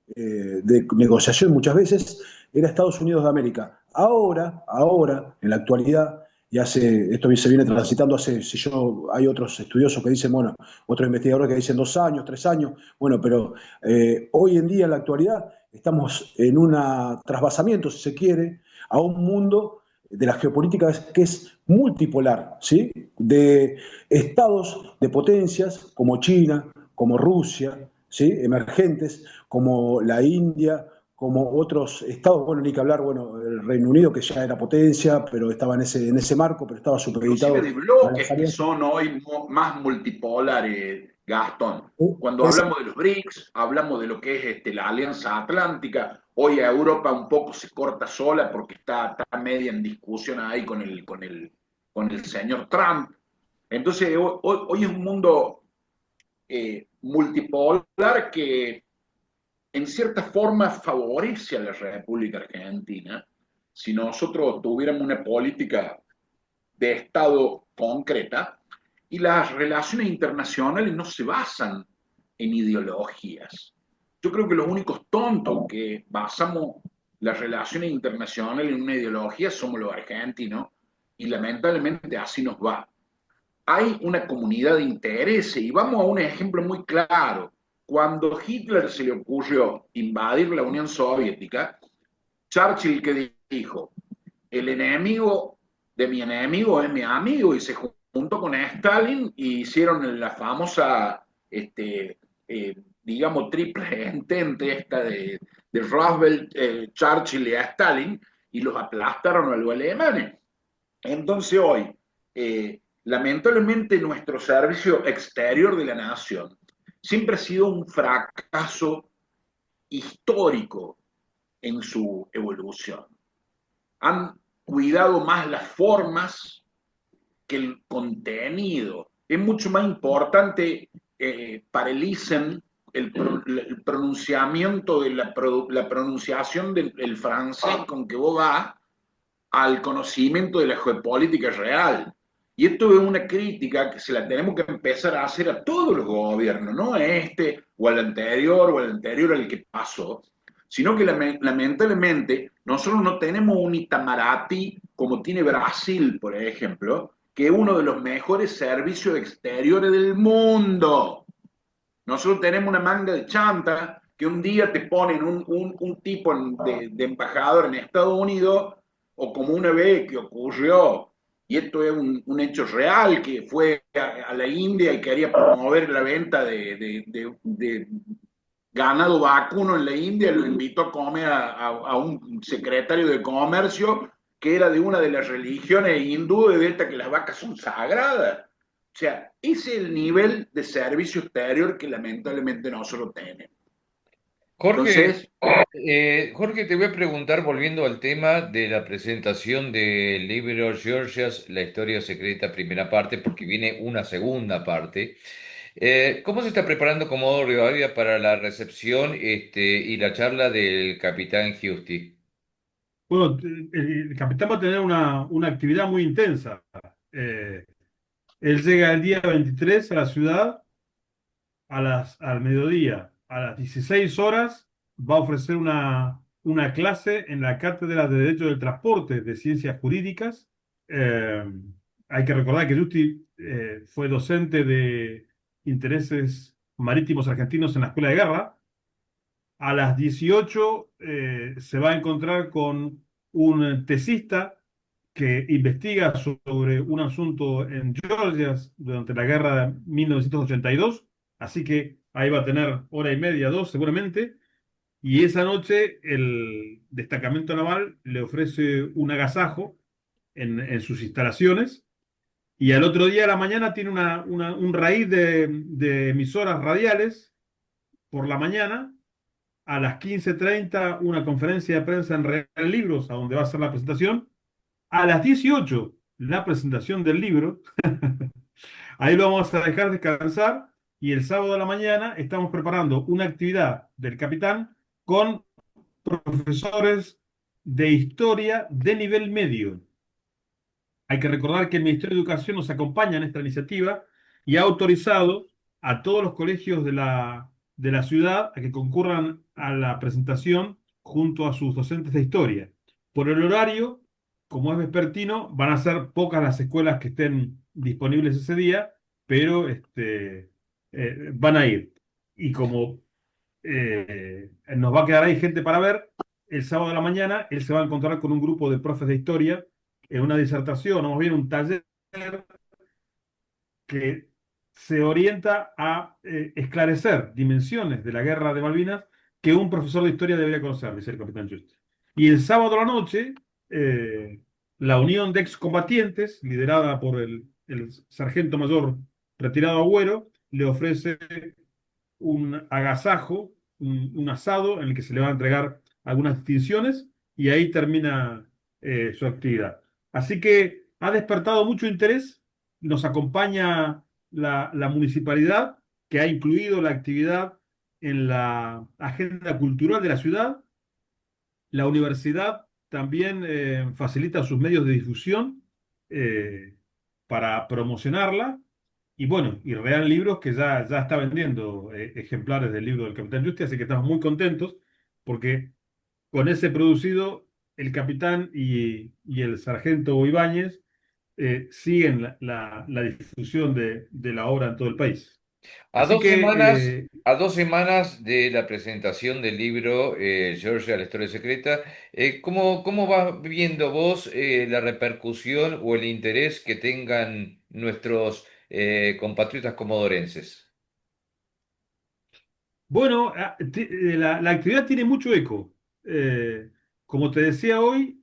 negociación muchas veces, era Estados Unidos de América. Ahora, en la actualidad, y esto se viene transitando hace, hay otros estudiosos que dicen, bueno, otros investigadores que dicen 2 años, 3 años, bueno, pero hoy en día, en la actualidad, estamos en un trasvasamiento, si se quiere, a un mundo de la geopolítica que es multipolar, ¿sí? De estados, de potencias como China, como Rusia, ¿sí? Emergentes, como la India, como otros estados, bueno, ni que hablar, bueno, el Reino Unido, que ya era potencia, pero estaba en ese marco, pero estaba inclusive supeditado de a las bloques que alianzas. son hoy más multipolares, Gastón. Cuando Es- hablamos de los BRICS, hablamos de lo que es la Alianza Atlántica. Hoy a Europa un poco se corta sola porque está media en discusión ahí con el señor Trump. Entonces, hoy es un mundo multipolar que en cierta forma favorece a la República Argentina si nosotros tuviéramos una política de Estado concreta y las relaciones internacionales no se basan en ideologías. Yo creo que los únicos tontos que basamos las relaciones internacionales en una ideología somos los argentinos y lamentablemente así nos va. Hay una comunidad de intereses y vamos a un ejemplo muy claro. Cuando Hitler se le ocurrió invadir la Unión Soviética, Churchill que dijo, el enemigo de mi enemigo es mi amigo, y se juntó con Stalin y hicieron la famosa, digamos, triple entente esta de Roosevelt, Churchill y Stalin, y los aplastaron a los alemanes. Entonces hoy, lamentablemente, nuestro servicio exterior de la nación siempre ha sido un fracaso histórico en su evolución. Han cuidado más las formas que el contenido. Es mucho más importante para el ISEN el pronunciamiento de la pronunciación del francés con que vos vas al conocimiento de la geopolítica real. Y esto es una crítica que se la tenemos que empezar a hacer a todos los gobiernos, no a este o al anterior al que pasó, sino que lamentablemente nosotros no tenemos un Itamaraty como tiene Brasil, por ejemplo, que es uno de los mejores servicios exteriores del mundo. Nosotros tenemos una manga de chanta que un día te ponen un tipo de embajador en Estados Unidos, o como una vez que ocurrió, y esto es un hecho real, que fue a la India y quería promover la venta de ganado vacuno en la India, lo invitó a comer a un secretario de comercio que era de una de las religiones hindúes, de esta que las vacas son sagradas. O sea, ese es el nivel de servicio exterior que lamentablemente nosotros tenemos. Jorge, Entonces, Jorge, te voy a preguntar, volviendo al tema de la presentación del libro Georgias, la historia secreta, primera parte, porque viene una segunda parte. ¿Cómo se está preparando Comodoro Rivadavia para la recepción y la charla del capitán Giusti? Bueno, el capitán va a tener una actividad muy intensa. Eh, Él llega el día 23 a la ciudad al mediodía. A las 16 horas va a ofrecer una clase en la Cátedra de Derecho del Transporte de Ciencias Jurídicas. Eh, Hay que recordar que Justi fue docente de intereses marítimos argentinos en la Escuela de Guerra. A las 18 se va a encontrar con un tesista que investiga sobre un asunto en Georgia durante la guerra de 1982, así que ahí va a tener hora y media, dos seguramente, y esa noche el destacamento naval le ofrece un agasajo en sus instalaciones, y al otro día a la mañana tiene un raíz de emisoras radiales por la mañana. A las 15:30 una conferencia de prensa en Real Libros, a donde va a ser la presentación. A las 18 la presentación del libro. Ahí lo vamos a dejar descansar. Y el sábado de la mañana estamos preparando una actividad del capitán con profesores de historia de nivel medio. Hay que recordar que el Ministerio de Educación nos acompaña en esta iniciativa y ha autorizado a todos los colegios de la ciudad a que concurran a la presentación junto a sus docentes de historia. Por el horario, como es vespertino, van a ser pocas las escuelas que estén disponibles ese día, pero van a ir. Y como nos va a quedar ahí gente para ver, el sábado de la mañana él se va a encontrar con un grupo de profes de historia en una disertación, o más bien un taller que se orienta a esclarecer dimensiones de la guerra de Malvinas que un profesor de historia debería conocer, dice el capitán Justi. Y el sábado a la noche, la Unión de Excombatientes, liderada por el sargento mayor retirado Agüero, le ofrece un agasajo, un asado en el que se le van a entregar algunas distinciones y ahí termina su actividad. Así que ha despertado mucho interés, nos acompaña la municipalidad que ha incluido la actividad en la agenda cultural de la ciudad. La universidad también facilita sus medios de difusión eh, para promocionarla. Y bueno, y Real Libros que ya está vendiendo ejemplares del libro del Capitán Justi, así que estamos muy contentos porque con ese producido el capitán y el sargento Ibáñez siguen la difusión de la obra en todo el país. Así que A 2 semanas de la presentación del libro Georgia, la historia secreta, ¿cómo vas viendo vos la repercusión o el interés que tengan nuestros compatriotas comodorenses? bueno, la actividad tiene mucho eco. Eh, Como te decía hoy,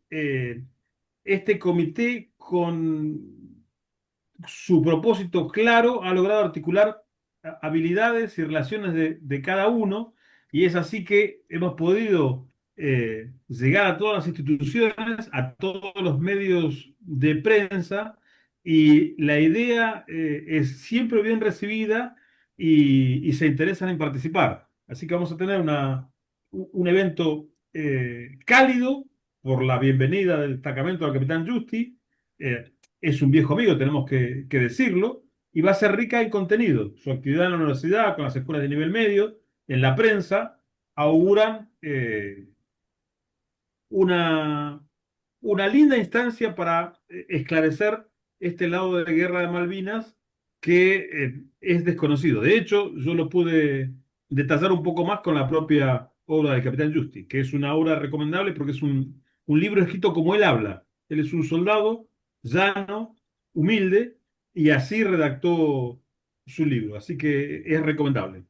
este comité con su propósito claro ha logrado articular habilidades y relaciones de cada uno y es así que hemos podido llegar a todas las instituciones, a todos los medios de prensa y la idea es siempre bien recibida y se interesan en participar. Así que vamos a tener un evento cálido por la bienvenida del destacamento del Capitán Justi. Es un viejo amigo, tenemos que decirlo, y va a ser rica en contenido. Su actividad en la universidad, con las escuelas de nivel medio, en la prensa, auguran una, una linda instancia para esclarecer este lado de la guerra de Malvinas que es desconocido. De hecho, yo lo pude detallar un poco más con la propia obra del Capitán Justi, que es una obra recomendable porque es un libro escrito como él habla. Él es un soldado llano, humilde, y así redactó su libro. Así que es recomendable.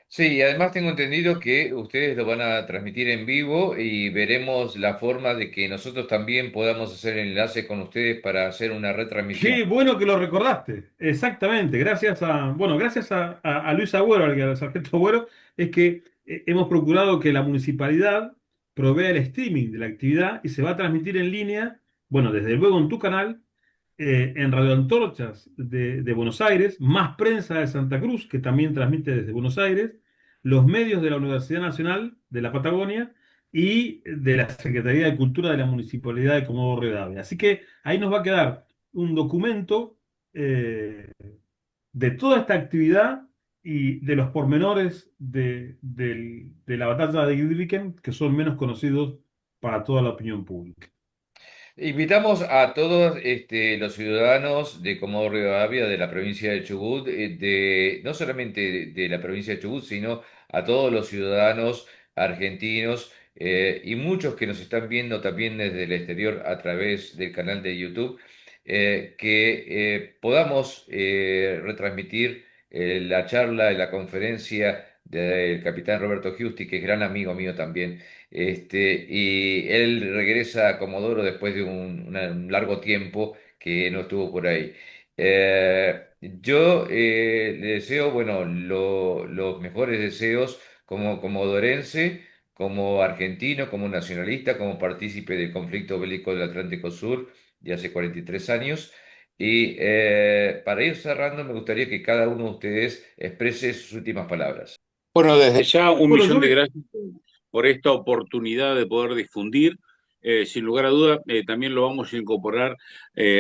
Sí, y además tengo entendido que ustedes lo van a transmitir en vivo y veremos la forma de que nosotros también podamos hacer el enlace con ustedes para hacer una retransmisión. Qué bueno que lo recordaste. Exactamente. Gracias a Luis Agüero, al sargento Agüero, es que hemos procurado que la municipalidad provea el streaming de la actividad y se va a transmitir en línea, bueno, desde luego en tu canal, en Radio Antorchas de Buenos Aires, más prensa de Santa Cruz, que también transmite desde Buenos Aires, los medios de la Universidad Nacional de la Patagonia y de la Secretaría de Cultura de la Municipalidad de Comodoro Rivadavia. Así que ahí nos va a quedar un documento de toda esta actividad y de los pormenores de la batalla de Gilbricken, que son menos conocidos para toda la opinión pública. Invitamos a todos los ciudadanos de Comodoro Rivadavia, de la provincia de Chubut, no solamente de la provincia de Chubut, sino a todos los ciudadanos argentinos y muchos que nos están viendo también desde el exterior a través del canal de YouTube, que podamos retransmitir la charla y la conferencia del capitán Roberto Giusti, que es gran amigo mío también. Y él regresa a Comodoro después de un largo tiempo que no estuvo por ahí. Yo le deseo, bueno, los mejores deseos como comodorense, como argentino, como nacionalista, como partícipe del conflicto bélico del Atlántico Sur de hace 43 años. Y para ir cerrando, me gustaría que cada uno de ustedes exprese sus últimas palabras. Bueno, desde ya un Bueno, millón de gracias por esta oportunidad de poder difundir. Sin lugar a duda, también lo vamos a incorporar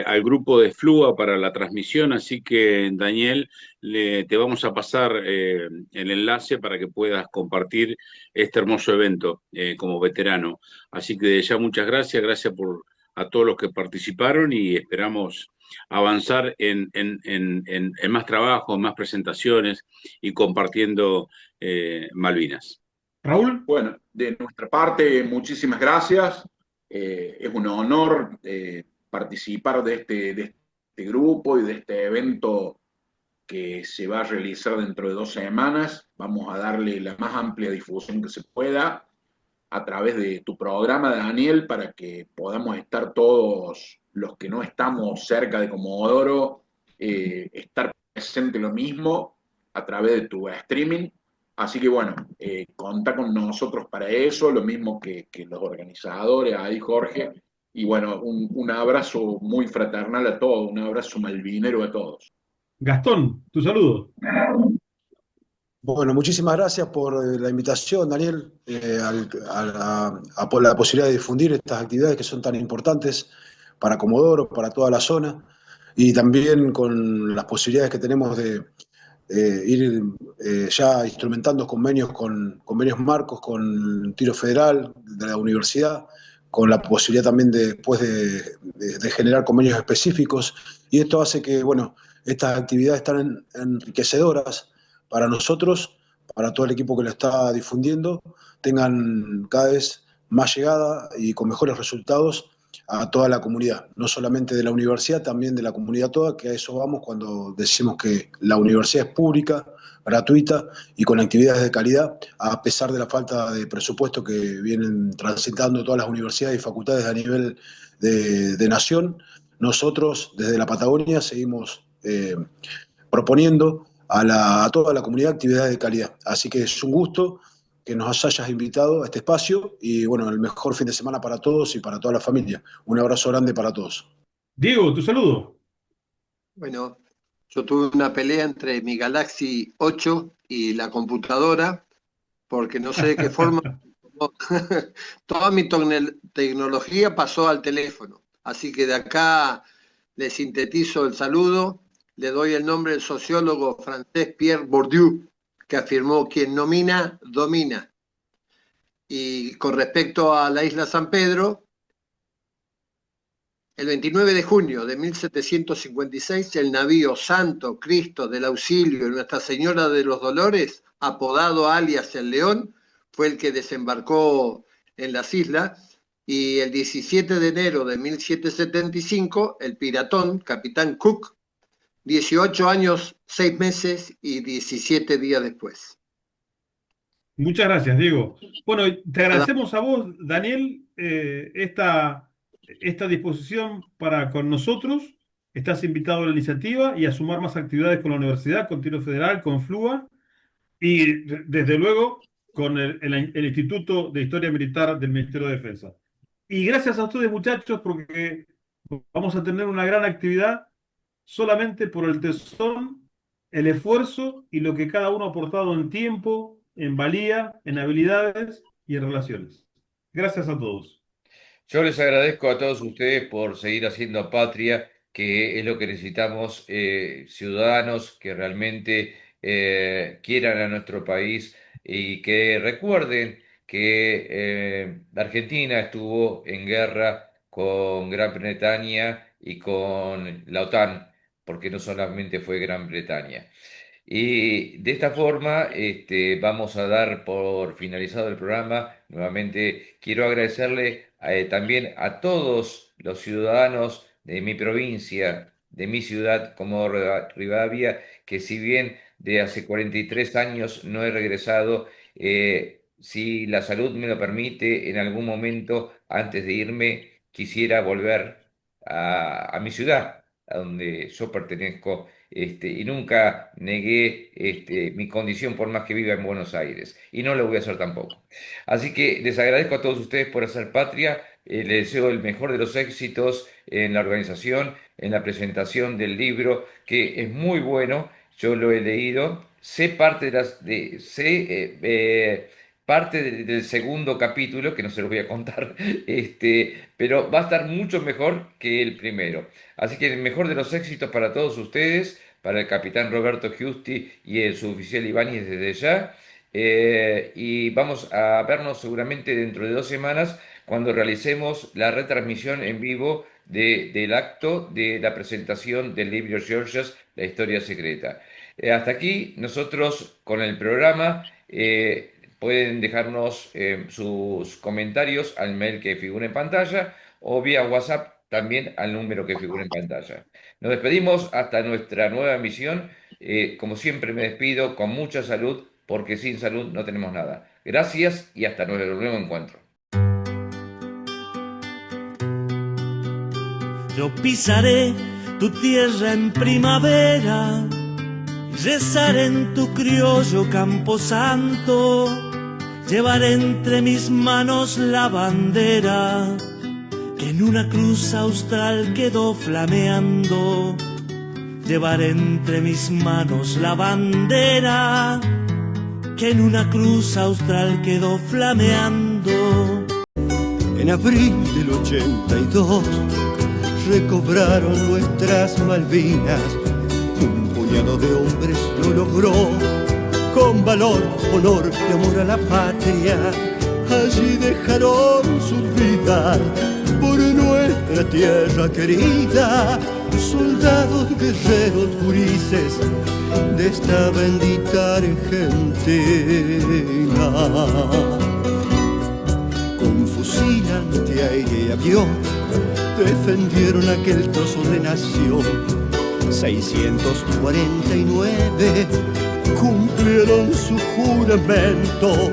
al grupo de FLUA para la transmisión, así que Daniel, te vamos a pasar el enlace para que puedas compartir este hermoso evento como veterano. Así que ya muchas gracias, a todos los que participaron y esperamos avanzar en más trabajo, en más presentaciones y compartiendo Malvinas. Raúl. Bueno, de nuestra parte, muchísimas gracias. Es un honor participar de este grupo y de este evento que se va a realizar dentro de 2 semanas. Vamos a darle la más amplia difusión que se pueda a través de tu programa, Daniel, para que podamos estar todos los que no estamos cerca de Comodoro, estar presente lo mismo a través de tu streaming. Así que bueno, contá con nosotros para eso, lo mismo que los organizadores, ahí Jorge. Y bueno, un abrazo muy fraternal a todos, un abrazo malvinero a todos. Gastón, tu saludo. Bueno, muchísimas gracias por la invitación, Daniel, por la posibilidad de difundir estas actividades que son tan importantes para Comodoro, para toda la zona, y también con las posibilidades que tenemos de ir ya instrumentando convenios marcos con Tiro Federal de la universidad, con la posibilidad también de, después de generar convenios específicos, y esto hace que, bueno, estas actividades están enriquecedoras para nosotros, para todo el equipo que lo está difundiendo, tengan cada vez más llegada y con mejores resultados a toda la comunidad, no solamente de la universidad, también de la comunidad toda, que a eso vamos cuando decimos que la universidad es pública, gratuita y con actividades de calidad, a pesar de la falta de presupuesto que vienen transitando todas las universidades y facultades a nivel de nación. Nosotros, desde la Patagonia, seguimos proponiendo a toda la comunidad actividades de calidad. Así que es un gusto que nos hayas invitado a este espacio y bueno, el mejor fin de semana para todos y para toda la familia. Un abrazo grande para todos. Diego, tu saludo. Bueno, yo tuve una pelea entre mi Galaxy 8 y la computadora, porque no sé de qué forma toda mi tecnología pasó al teléfono. Así que de acá le sintetizo el saludo, le doy el nombre del sociólogo francés Pierre Bourdieu, que afirmó: quien nomina, domina. Y con respecto a la isla San Pedro, el 29 de junio de 1756, el navío Santo Cristo del Auxilio y Nuestra Señora de los Dolores, apodado alias el León, fue el que desembarcó en las islas, y el 17 de enero de 1775, el piratón, Capitán Cook, 18 años, 6 meses y 17 días después. Muchas gracias, Diego. Bueno, te agradecemos a vos, Daniel, esta disposición para con nosotros. Estás invitado a la iniciativa y a sumar más actividades con la universidad, con Tiro Federal, con FLUA y desde luego con el Instituto de Historia Militar del Ministerio de Defensa. Y gracias a ustedes, muchachos, porque vamos a tener una gran actividad solamente por el tesón, el esfuerzo y lo que cada uno ha aportado en tiempo, en valía, en habilidades y en relaciones. Gracias a todos. Yo les agradezco a todos ustedes por seguir haciendo patria, que es lo que necesitamos, ciudadanos que realmente quieran a nuestro país y que recuerden que Argentina estuvo en guerra con Gran Bretaña y con la OTAN, porque no solamente fue Gran Bretaña. Y de esta forma, vamos a dar por finalizado el programa. Nuevamente quiero agradecerle también a todos los ciudadanos de mi provincia, de mi ciudad, como Rivadavia, que si bien de hace 43 años no he regresado, si la salud me lo permite, en algún momento antes de irme quisiera volver a mi ciudad, a donde yo pertenezco, y nunca negué mi condición por más que viva en Buenos Aires, y no lo voy a hacer tampoco. Así que les agradezco a todos ustedes por hacer patria, les deseo el mejor de los éxitos en la organización, en la presentación del libro, que es muy bueno, yo lo he leído, sé parte parte del segundo capítulo, que no se los voy a contar, pero va a estar mucho mejor que el primero. Así que el mejor de los éxitos para todos ustedes, para el capitán Roberto Giusti y el suboficial Ibáñez desde ya. Y vamos a vernos seguramente dentro de 2 semanas cuando realicemos la retransmisión en vivo del acto de la presentación del libro Georgias, la historia secreta. Hasta aquí nosotros con el programa. Pueden dejarnos sus comentarios al mail que figura en pantalla o vía WhatsApp también al número que figura en pantalla. Nos despedimos hasta nuestra nueva misión. Como siempre me despido con mucha salud, porque sin salud no tenemos nada. Gracias y hasta nuestro nuevo encuentro. Yo pisaré tu tierra en primavera, rezaré en tu criollo camposanto, llevaré entre mis manos la bandera que en una cruz austral quedó flameando. Llevaré entre mis manos la bandera que en una cruz austral quedó flameando. En abril del 82 recobraron nuestras Malvinas. Un puñado de hombres lo logró, con valor, honor y amor a la patria. Allí dejaron sus vidas por nuestra tierra querida. Soldados, guerreros, gurises de esta bendita Argentina. Con fusil antiaéreo y avión defendieron aquel trozo de nación. 649 cumplieron su juramento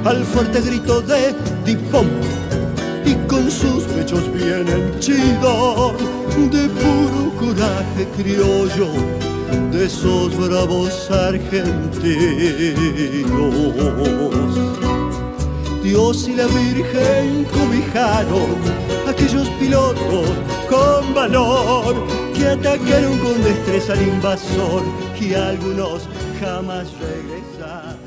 al fuerte grito de Dipón, y con sus pechos bien henchidos de puro coraje criollo de esos bravos argentinos. Dios y la Virgen cobijaron a aquellos pilotos con valor que atacaron con destreza al invasor, y algunos jamás regresaron.